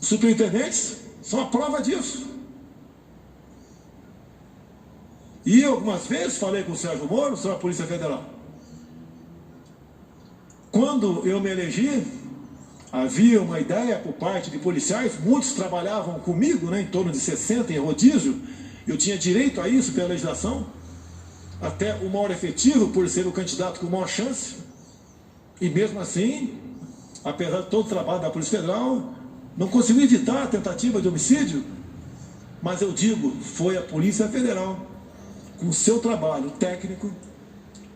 Os superintendentes são a prova disso. E eu, algumas vezes, falei com o Sérgio Moro sobre a Polícia Federal. Quando eu me elegi, havia uma ideia por parte de policiais, muitos trabalhavam comigo, né, em torno de 60 em rodízio, eu tinha direito a isso pela legislação, até o maior efetivo, por ser o candidato com maior chance, e mesmo assim, apesar de todo o trabalho da Polícia Federal, não conseguiu evitar a tentativa de homicídio, mas eu digo, foi a Polícia Federal, com o seu trabalho técnico,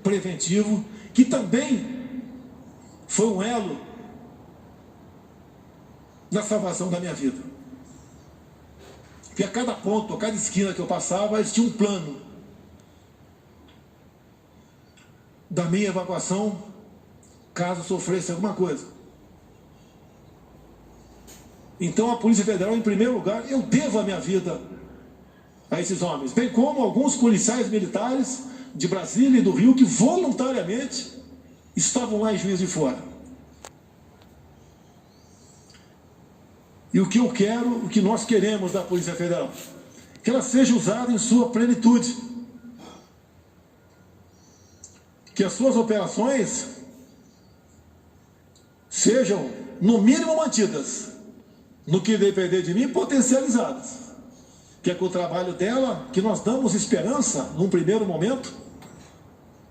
preventivo, que também foi um elo na salvação da minha vida. Porque a cada ponto, a cada esquina que eu passava, eles tinham um plano da minha evacuação, caso sofresse alguma coisa. Então a Polícia Federal, em primeiro lugar, eu devo a minha vida a esses homens, bem como alguns policiais militares de Brasília e do Rio que voluntariamente estavam lá em Juiz de Fora. E o que eu quero, o que nós queremos da Polícia Federal, que ela seja usada em sua plenitude, que as suas operações sejam, no mínimo, mantidas, no que depender de mim, potencializadas. Que é com o trabalho dela que nós damos esperança, num primeiro momento,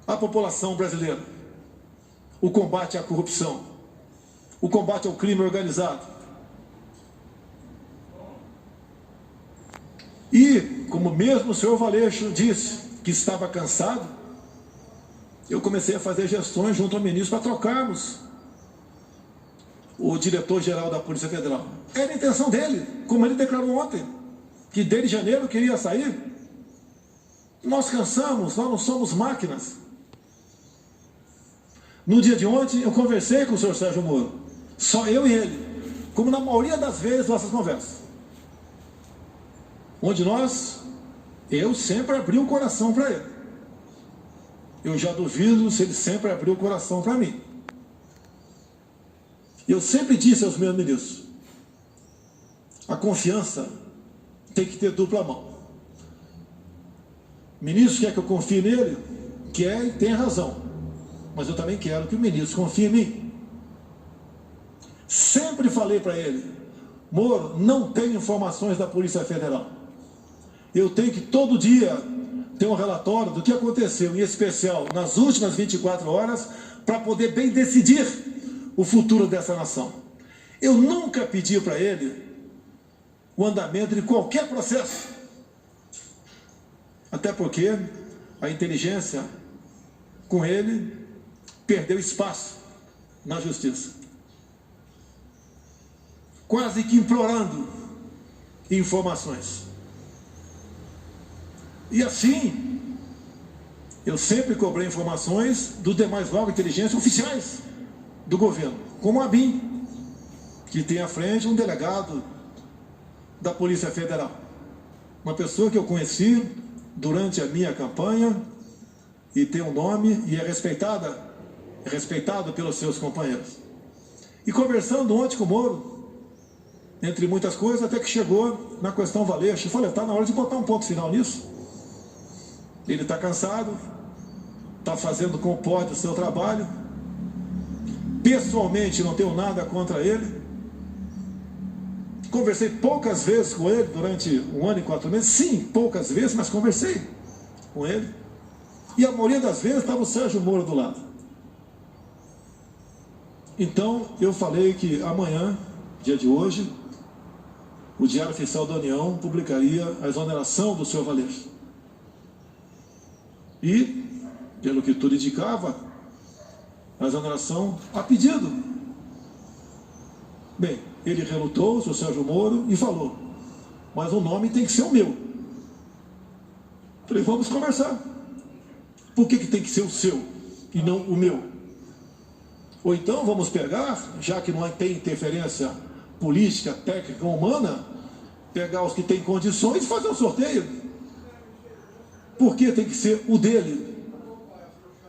à população brasileira. O combate à corrupção, o combate ao crime organizado. E, como mesmo o senhor Valeixo disse que estava cansado, eu comecei a fazer gestões junto ao ministro para trocarmos o diretor-geral da Polícia Federal. Era a intenção dele, como ele declarou ontem, que desde janeiro queria sair. Nós cansamos, nós não somos máquinas. No dia de ontem eu conversei com o senhor Sérgio Moro, só eu e ele, como na maioria das vezes nossas conversas, onde eu sempre abri o coração para ele. Eu já duvido se ele sempre abriu o coração para mim. Eu sempre disse aos meus ministros, a confiança tem que ter dupla mão. O ministro quer que eu confie nele? Quer e tem razão. Mas eu também quero que o ministro confie em mim. Sempre falei para ele, Moro, não tenho informações da Polícia Federal. Eu tenho que todo dia ter um relatório do que aconteceu, em especial nas últimas 24 horas, para poder bem decidir o futuro dessa nação. Eu nunca pedi para ele o andamento de qualquer processo. Até porque a inteligência, com ele, perdeu espaço na justiça. Quase que implorando informações. E assim, eu sempre cobrei informações dos demais órgãos de inteligência oficiais do governo, como a ABIN, que tem à frente um delegado da Polícia Federal. Uma pessoa que eu conheci durante a minha campanha e tem um nome e é respeitado pelos seus companheiros. E conversando ontem com o Moro, entre muitas coisas, até que chegou na questão Valeixo, eu falei, está na hora de botar um ponto final nisso. Ele está cansado, está fazendo como pode o seu trabalho. Pessoalmente não tenho nada contra ele. Conversei poucas vezes com ele durante 1 ano e 4 meses. Sim, poucas vezes, mas conversei com ele. E a maioria das vezes estava o Sérgio Moro do lado. Então eu falei que amanhã, dia de hoje, o Diário Oficial da União publicaria a exoneração do senhor Valeixo. E, pelo que tudo indicava, a exoneração a pedido. Bem, ele relutou, o senhor Sérgio Moro, e falou, mas o nome tem que ser o meu. Falei, vamos conversar. Por que tem que ser o seu e não o meu? Ou então vamos pegar, já que não tem interferência política, técnica, humana, pegar os que têm condições e fazer um sorteio. Por que tem que ser o dele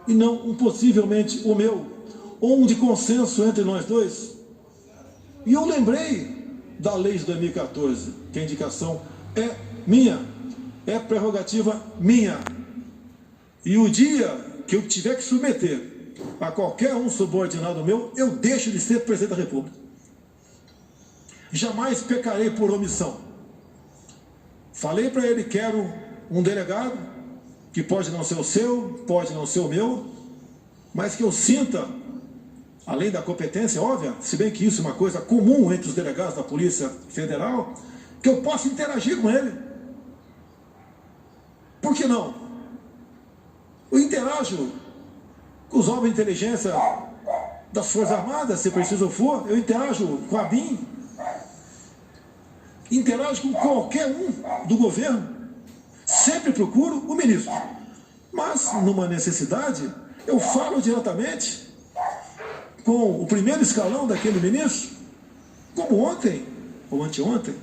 e não possivelmente o meu, ou um de consenso entre nós dois? E eu lembrei da lei de 2014, que a indicação é minha, é prerrogativa minha. E o dia que eu tiver que submeter a qualquer um subordinado meu, eu deixo de ser presidente da República. Jamais pecarei por omissão. Falei para ele: quero um delegado, que pode não ser o seu, pode não ser o meu, mas que eu sinta, além da competência óbvia, se bem que isso é uma coisa comum entre os delegados da Polícia Federal, que eu possa interagir com ele. Por que não? Eu interajo com os órgãos de inteligência das Forças Armadas, se preciso for, eu interajo com a BIM, interajo com qualquer um do governo, sempre procuro o ministro. Mas, numa necessidade, eu falo diretamente com o primeiro escalão daquele ministro, como ontem, ou anteontem,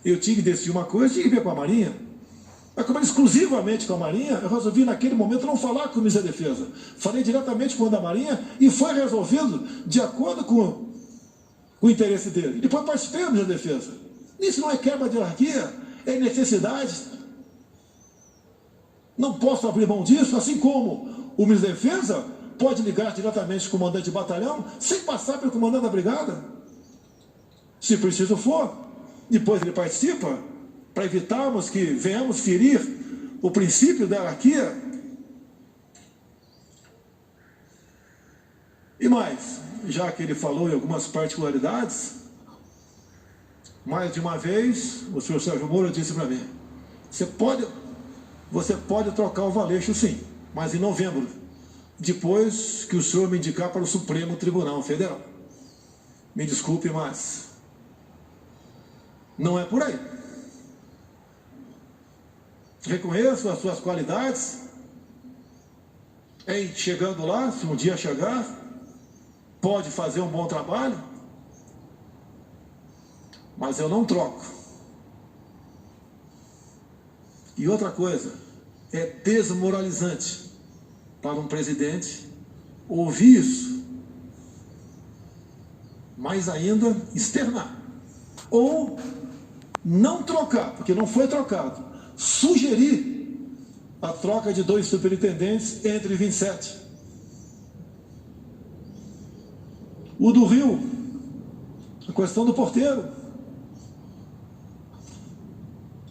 eu tinha que decidir uma coisa, tinha que ver com a Marinha. Mas como era exclusivamente com a Marinha, eu resolvi naquele momento não falar com o ministro da Defesa. Falei diretamente com o da Marinha e foi resolvido de acordo com o interesse dele. E depois participei do ministro da Defesa. Isso não é quebra de hierarquia, é necessidade. Não posso abrir mão disso, assim como o ministro da Defesa pode ligar diretamente ao comandante de batalhão sem passar pelo comandante da brigada. Se preciso for, depois ele participa, para evitarmos que venhamos ferir o princípio da hierarquia. E mais, já que ele falou em algumas particularidades, mais de uma vez, o senhor Sérgio Moro disse para mim: você pode trocar o Valeixo sim, mas em novembro, depois que o senhor me indicar para o Supremo Tribunal Federal. Me desculpe, mas não é por aí. Reconheço as suas qualidades em chegando lá, se um dia chegar, pode fazer um bom trabalho, mas eu não troco. E outra coisa, é desmoralizante para um presidente ouvir isso, mais ainda externar, ou não trocar, porque não foi trocado, sugerir a troca de 2 superintendentes entre 27. O do Rio, a questão do porteiro,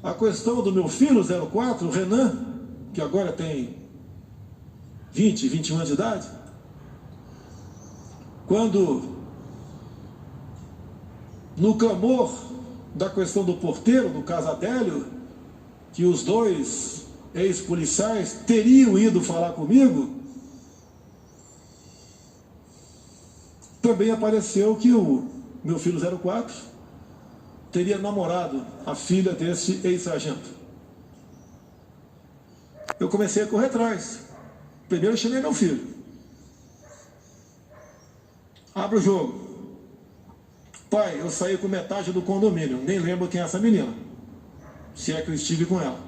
a questão do meu filho 04, o Renan, que agora tem 21 anos de idade, quando no clamor da questão do porteiro, do caso Adélio, que os 2 ex-policiais teriam ido falar comigo, também apareceu que o meu filho 04 teria namorado a filha desse ex-sargento. Eu comecei a correr atrás. Primeiro eu chamei meu filho. Abre o jogo. Pai, eu saí com metade do condomínio, nem lembro quem é essa menina, se é que eu estive com ela.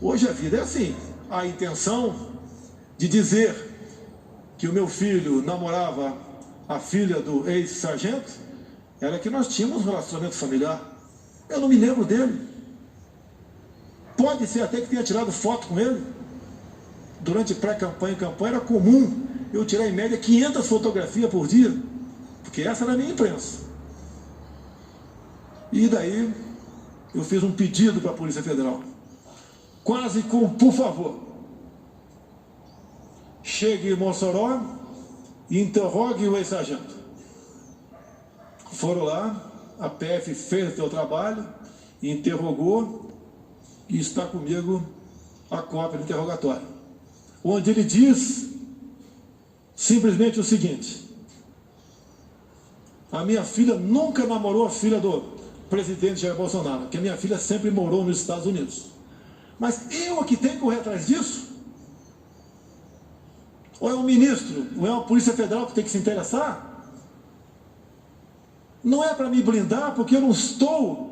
Hoje a vida é assim. A intenção de dizer que o meu filho namorava a filha do ex-sargento era que nós tínhamos um relacionamento familiar. Eu não me lembro dele. Pode ser até que tenha tirado foto com ele. Durante pré-campanha e campanha era comum eu tirar em média 500 fotografias por dia, porque essa era a minha imprensa. E daí eu fiz um pedido para a Polícia Federal, quase com por favor, chegue em Mossoró e interrogue o ex-sargento. Foram lá, a PF fez o seu trabalho, interrogou, e está comigo a cópia do interrogatório, onde ele diz simplesmente o seguinte: a minha filha nunca namorou a filha do presidente Jair Bolsonaro, que a minha filha sempre morou nos Estados Unidos. Mas eu que tenho que correr atrás disso? Ou é um ministro, ou é uma Polícia Federal que tem que se interessar? Não é para me blindar, porque eu não estou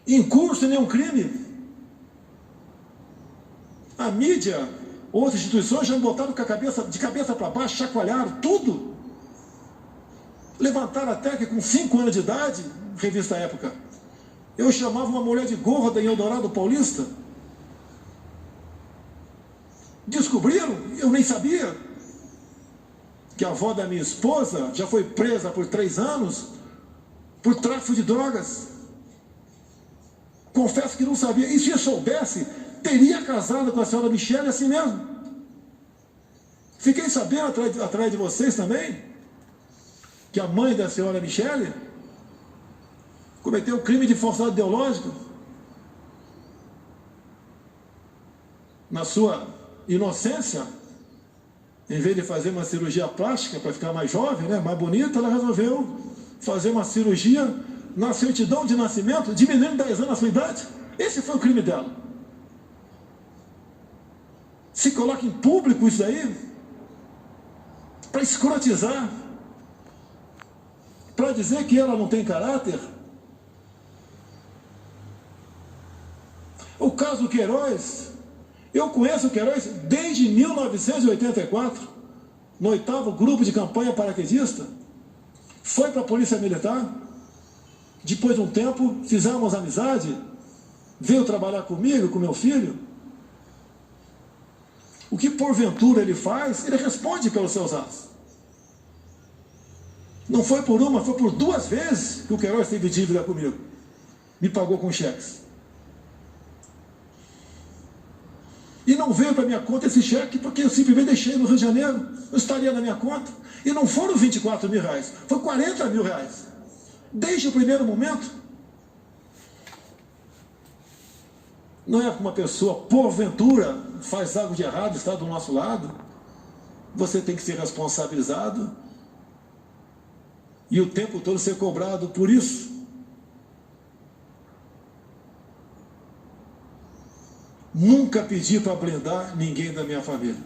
em curso em nenhum crime. A mídia Outras instituições já me botaram de cabeça para baixo, chacoalharam tudo. Levantaram até que com 5 anos de idade, revista Época, eu chamava uma mulher de gorda em Eldorado Paulista. Descobriram, eu nem sabia, que a avó da minha esposa já foi presa por 3 anos por tráfico de drogas. Confesso que não sabia. E se eu soubesse, teria casado com a senhora Michele assim mesmo. Fiquei sabendo atrás de vocês também que a mãe da senhora Michele cometeu crime de falsidade ideológica. Na sua inocência, em vez de fazer uma cirurgia plástica para ficar mais jovem, né, mais bonita, ela resolveu fazer uma cirurgia na certidão de nascimento, diminuindo 10 anos a sua idade. Esse foi o crime dela. Se coloca em público isso aí para escrotizar, para dizer que ela não tem caráter. O caso Queiroz, eu conheço o Queiroz desde 1984, no 8º grupo de campanha paraquedista. Foi para a Polícia Militar. Depois de um tempo, fizemos amizade. Veio trabalhar comigo, com meu filho. O que porventura ele faz, ele responde pelos seus atos. Não foi por uma, foi por 2 vezes que o Queiroz teve dívida comigo. Me pagou com cheques. E não veio para minha conta esse cheque porque eu simplesmente deixei no Rio de Janeiro. Não estaria na minha conta. E não foram 24 mil reais, foi 40 mil reais. Desde o primeiro momento. Não é que uma pessoa, porventura, faz algo de errado, está do nosso lado. Você tem que ser responsabilizado. E o tempo todo ser cobrado por isso. Nunca pedi para blindar ninguém da minha família.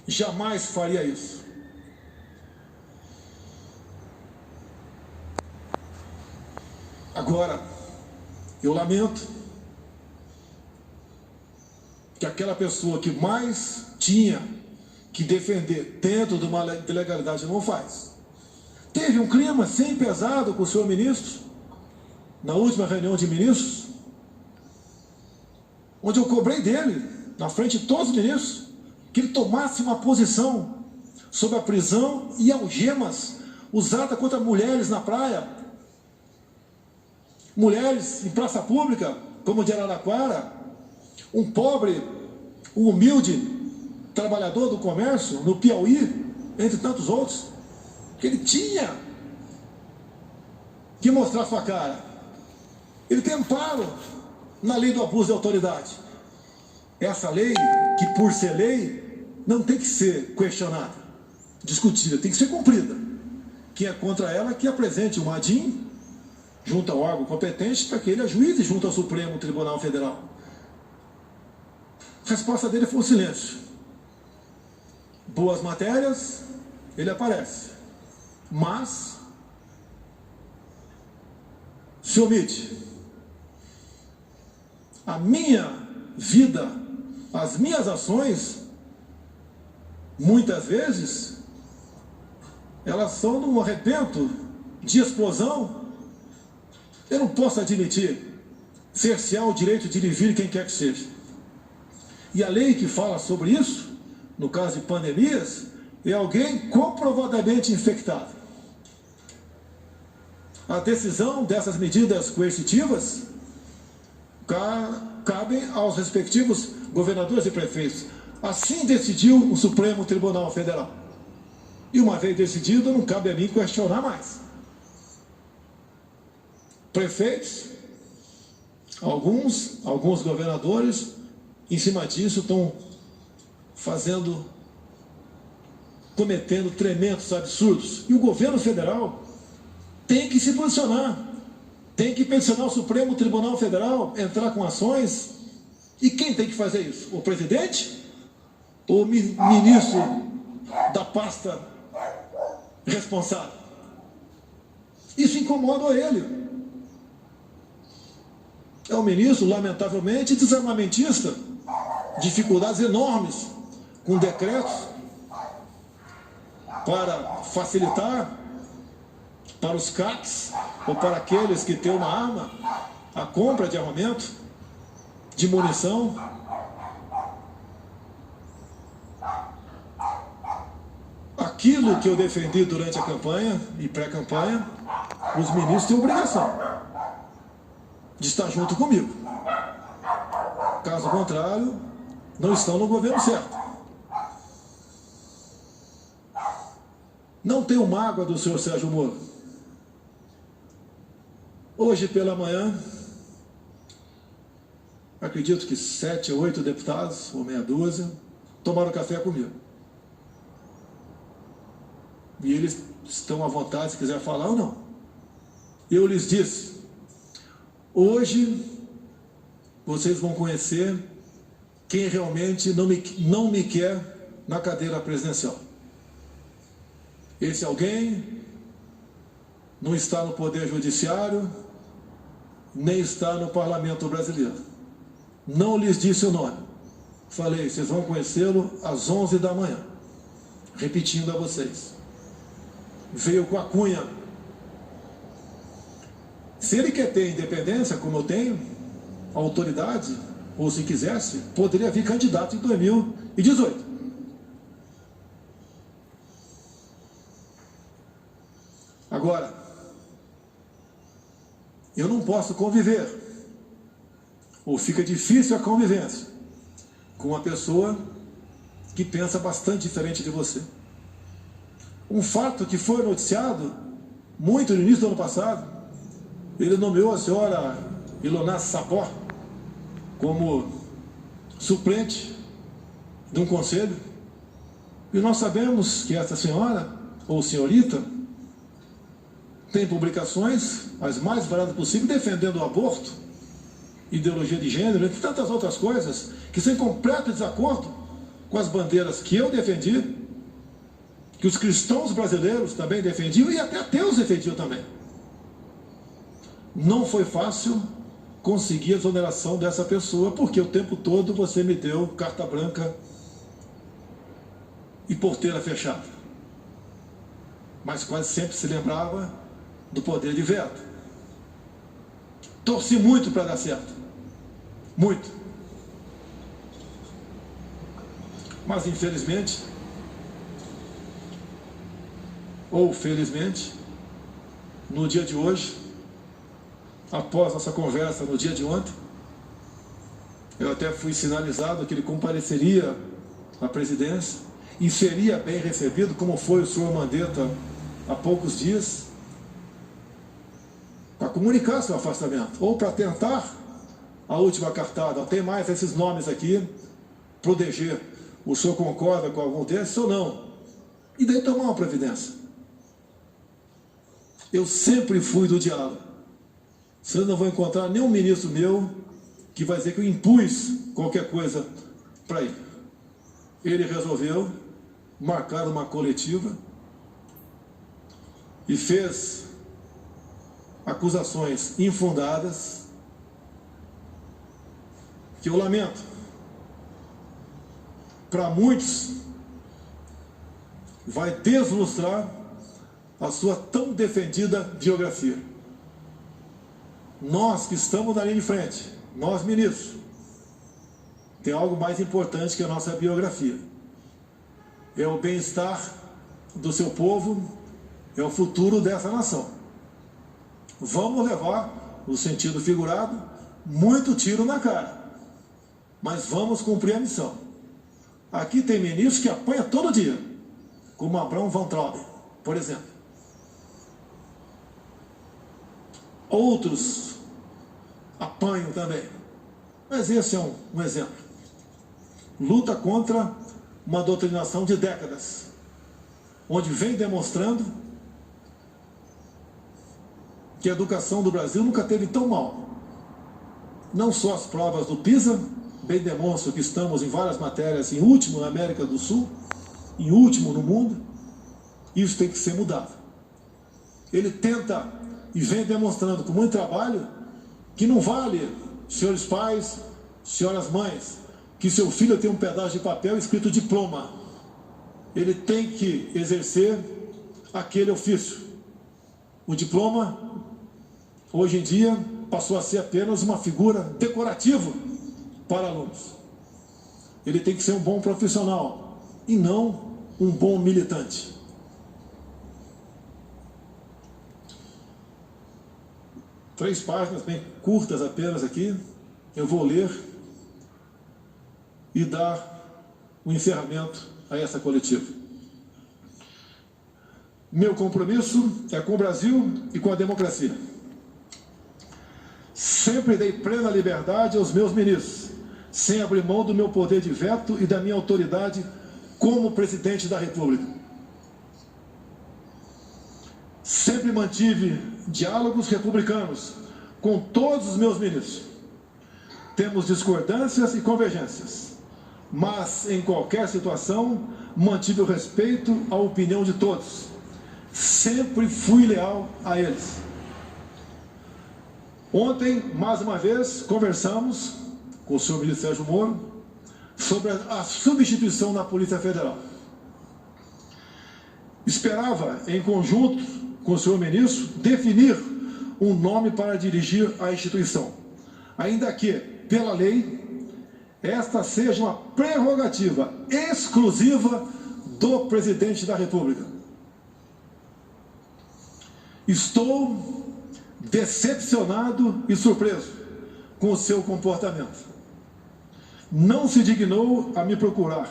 Jamais faria isso. Agora, eu lamento que aquela pessoa que mais tinha que defender dentro de uma legalidade não faz. Teve um clima sem pesado com o senhor ministro, na última reunião de ministros, onde eu cobrei dele, na frente de todos os ministros, que ele tomasse uma posição sobre a prisão e algemas usada contra mulheres na praia, mulheres em praça pública, como de Araraquara, um pobre, um humilde trabalhador do comércio no Piauí, entre tantos outros, que ele tinha que mostrar sua cara. Ele tem amparo na lei do abuso de autoridade. Essa lei, que por ser lei, não tem que ser questionada, discutida, tem que ser cumprida. Quem é contra ela, que apresente um ADIM junto ao órgão competente para que ele ajuize junto ao Supremo Tribunal Federal. A resposta dele foi o silêncio. Boas matérias, ele aparece, mas se omite. A minha vida, as minhas ações, muitas vezes, elas são num arrebento de explosão. Eu não posso admitir cercear o direito de ir e vir quem quer que seja. E a lei que fala sobre isso, no caso de pandemias, é alguém comprovadamente infectado. A decisão dessas medidas coercitivas cabem aos respectivos governadores e prefeitos. Assim decidiu o Supremo Tribunal Federal. E uma vez decidido, não cabe a mim questionar mais. Prefeitos, alguns governadores, em cima disso, estão cometendo tremendos absurdos. E o governo federal tem que se posicionar, tem que peticionar o Supremo Tribunal Federal, entrar com ações. E quem tem que fazer isso? O presidente? Ou o ministro da pasta responsável? Isso incomoda ele. É um ministro, lamentavelmente, desarmamentista. dificuldades enormes com decretos para facilitar para os CACs ou para aqueles que têm uma arma a compra de armamento, de munição. Aquilo que eu defendi durante a campanha e pré-campanha, os ministros têm obrigação de estar junto comigo. Caso contrário, não estão no governo certo. Não tenho mágoa do senhor Sérgio Moro. Hoje pela manhã, acredito que 7 ou 8 deputados, ou meia dúzia, tomaram café comigo. E eles estão à vontade se quiser falar ou não. Eu lhes disse, hoje vocês vão conhecer quem realmente não me quer na cadeira presidencial. Esse alguém não está no Poder Judiciário, nem está no Parlamento Brasileiro. Não lhes disse o nome. Falei, vocês vão conhecê-lo às 11 da manhã. Repetindo a vocês. Veio com a cunha. Se ele quer ter independência, como eu tenho, autoridade, ou se quisesse, poderia vir candidato em 2018. Agora, eu não posso conviver, ou fica difícil a convivência, com uma pessoa que pensa bastante diferente de você. Um fato que foi noticiado muito no início do ano passado, ele nomeou a senhora Ilona Sapó como suplente de um conselho, e nós sabemos que essa senhora, ou senhorita, tem publicações, as mais variadas possíveis, defendendo o aborto, ideologia de gênero, e tantas outras coisas, que são em completo desacordo com as bandeiras que eu defendi, que os cristãos brasileiros também defendiam, e até ateus defendiam também. Não foi fácil conseguir a exoneração dessa pessoa, porque o tempo todo você me deu carta branca e porteira fechada. Mas quase sempre se lembrava do poder de veto. Torci muito para dar certo. Muito. Mas infelizmente, ou felizmente, no dia de hoje, após nossa conversa no dia de ontem, eu até fui sinalizado que ele compareceria à presidência e seria bem recebido, como foi o senhor Mandetta há poucos dias, para comunicar seu afastamento, ou para tentar a última cartada. Tem mais esses nomes aqui, proteger. O senhor concorda com algum desses ou não? E daí tomar uma providência. Eu sempre fui do diálogo. Vocês não vão encontrar nenhum ministro meu que vai dizer que eu impus qualquer coisa para ele. Ele resolveu marcar uma coletiva e fez acusações infundadas que eu lamento. Para muitos, vai deslustrar a sua tão defendida biografia. Nós que estamos na linha de frente, nós ministros, tem algo mais importante que a nossa biografia. É o bem-estar do seu povo, é o futuro dessa nação. Vamos levar, no sentido figurado, muito tiro na cara. Mas vamos cumprir a missão. Aqui tem ministros que apanham todo dia, como Abraham Van Traub, por exemplo. Outros apanham também. Mas esse é um exemplo. Luta contra uma doutrinação de décadas, onde vem demonstrando que a educação do Brasil nunca teve tão mal. Não só as provas do PISA, bem demonstram que estamos em várias matérias em último na América do Sul, em último no mundo. Isso tem que ser mudado. Ele tenta e vem demonstrando com muito trabalho que não vale, senhores pais, senhoras mães, que seu filho tem um pedaço de papel escrito diploma. Ele tem que exercer aquele ofício. O diploma, hoje em dia, passou a ser apenas uma figura decorativa para alunos. Ele tem que ser um bom profissional e não um bom militante. Três páginas bem curtas apenas aqui. Eu vou ler e dar o encerramento a essa coletiva. Meu compromisso é com o Brasil e com a democracia. Sempre dei plena liberdade aos meus ministros, sem abrir mão do meu poder de veto e da minha autoridade como presidente da República. Sempre mantive diálogos republicanos com todos os meus ministros. Temos discordâncias e convergências, mas em qualquer situação mantive o respeito à opinião de todos. Sempre fui leal a eles. Ontem, mais uma vez, conversamos com o senhor ministro Sérgio Moro sobre a substituição da Polícia Federal. Esperava, em conjunto com o senhor ministro, definir um nome para dirigir a instituição, ainda que, pela lei, esta seja uma prerrogativa exclusiva do presidente da República. Estou decepcionado e surpreso com o seu comportamento. Não se dignou a me procurar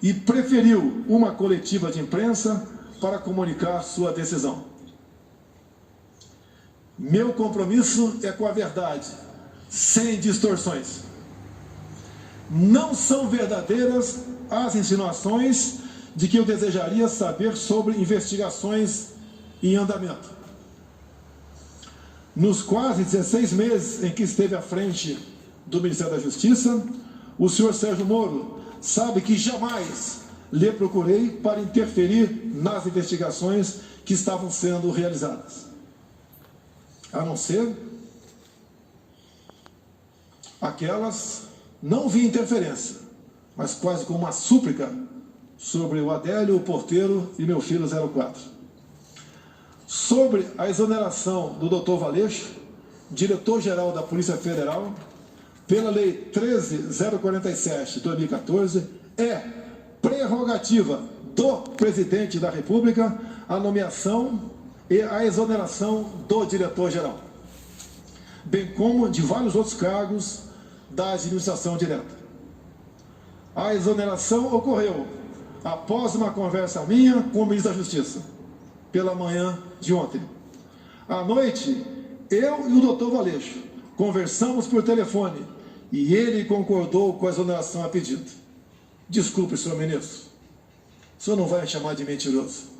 e preferiu uma coletiva de imprensa para comunicar sua decisão. Meu compromisso é com a verdade, sem distorções. Não são verdadeiras as insinuações de que eu desejaria saber sobre investigações em andamento. Nos quase 16 meses em que esteve à frente do Ministério da Justiça, o senhor Sérgio Moro sabe que jamais lhe procurei para interferir nas investigações que estavam sendo realizadas. A não ser aquelas, não vi interferência, mas quase como uma súplica sobre o Adélio, o porteiro e meu filho 04. Sobre a exoneração do Dr. Valeixo, diretor-geral da Polícia Federal, pela Lei 13.047 de 2014, é prerrogativa do presidente da República a nomeação e a exoneração do diretor-geral, bem como de vários outros cargos da administração direta. A exoneração ocorreu após uma conversa minha com o ministro da Justiça, pela manhã de ontem. À noite, eu e o doutor Valeixo conversamos por telefone e ele concordou com a exoneração a pedido. Desculpe, senhor ministro, o senhor não vai me chamar de mentiroso.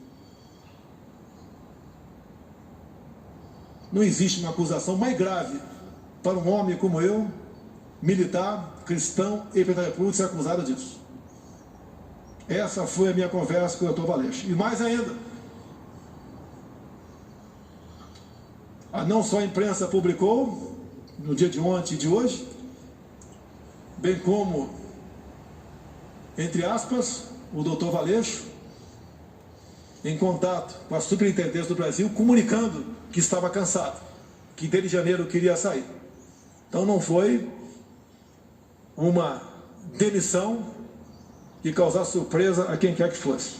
Não existe uma acusação mais grave para um homem como eu, militar, cristão e presidente da República, ser acusado disso. Essa foi a minha conversa com o doutor Valeixo. E mais ainda, não só a imprensa publicou, no dia de ontem e de hoje, bem como, entre aspas, o doutor Valeixo, em contato com a Superintendência do Brasil, comunicando que estava cansado, que desde janeiro queria sair. Então não foi uma demissão que causasse surpresa a quem quer que fosse.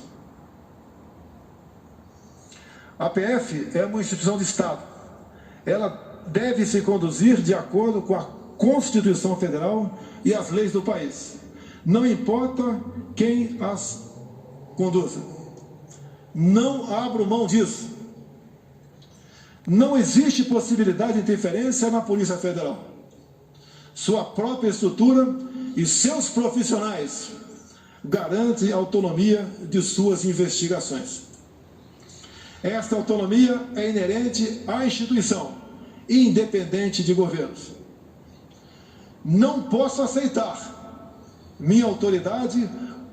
A PF é uma instituição de Estado. Ela deve se conduzir de acordo com a Constituição Federal e as leis do país. Não importa quem as conduza. Não abro mão disso. Não existe possibilidade de interferência na Polícia Federal. Sua própria estrutura e seus profissionais garantem a autonomia de suas investigações. Esta autonomia é inerente à instituição, independente de governos. Não posso aceitar minha autoridade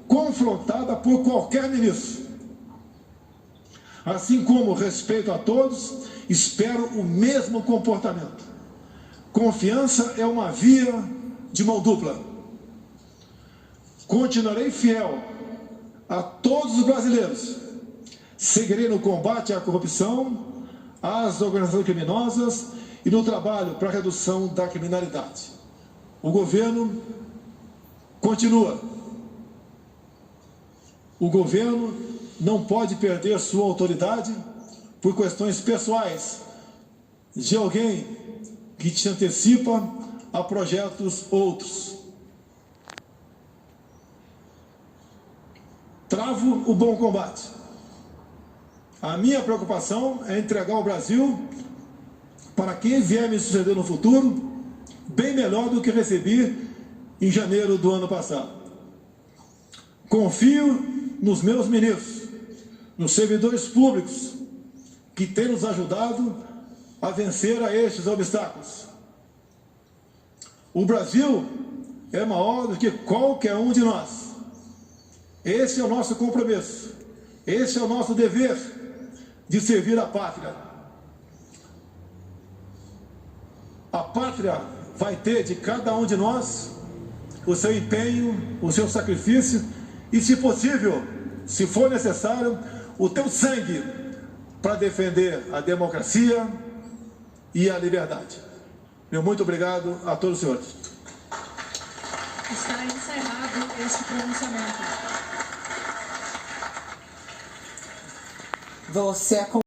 confrontada por qualquer ministro. Assim como respeito a todos, espero o mesmo comportamento. Confiança é uma via de mão dupla. continuarei fiel a todos os brasileiros. Seguirei no combate à corrupção, às organizações criminosas e no trabalho para a redução da criminalidade. O governo continua. O governo não pode perder sua autoridade por questões pessoais de alguém que se antecipa a projetos outros. Travo o bom combate. A minha preocupação é entregar o Brasil para quem vier me suceder no futuro bem melhor do que recebi em janeiro do ano passado. Confio nos meus ministros, nos servidores públicos que têm nos ajudado a vencer a estes obstáculos. O Brasil é maior do que qualquer um de nós. Esse é o nosso compromisso, esse é o nosso dever de servir a pátria. A pátria vai ter de cada um de nós o seu empenho, o seu sacrifício e, se possível, se for necessário, o teu sangue para defender a democracia e a liberdade. Meu muito obrigado a todos os senhores. Está encerrado este pronunciamento. Você